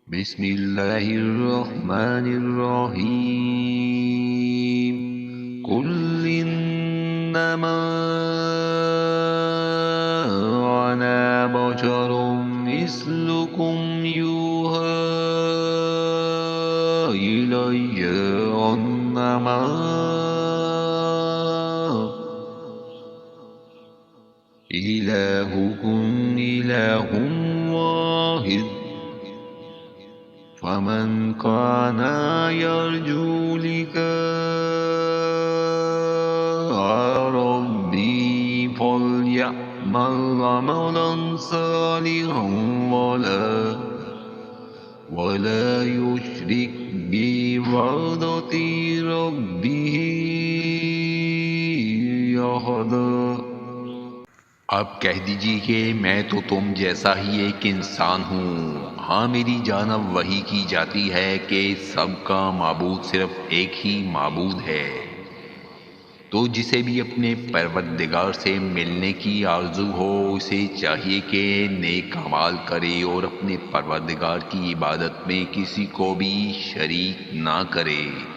बिस्मिल्लाहिर्रहमानिर्रहीम। कुल इन्नमा अना बशरुम मिस्लुकुम यूहा इलैया अन्नमा इलाहुकुम इलाहुम वाहिद फमन काना यर्जू लिक़ाअ रब्बी फल्यअमल अमलन सालिहन वला युश्रिक बिइबादति रब्बिही अहदा। अब कह दीजिए कि मैं तो तुम जैसा ही एक इंसान हूँ। हाँ, मेरी जानब वही की जाती है कि सबका माबूद सिर्फ एक ही माबूद है। तो जिसे भी अपने परवरदिगार से मिलने की आरज़ू हो, उसे चाहिए कि नेक अमाल करे और अपने परवरदिगार की इबादत में किसी को भी शरीक ना करे।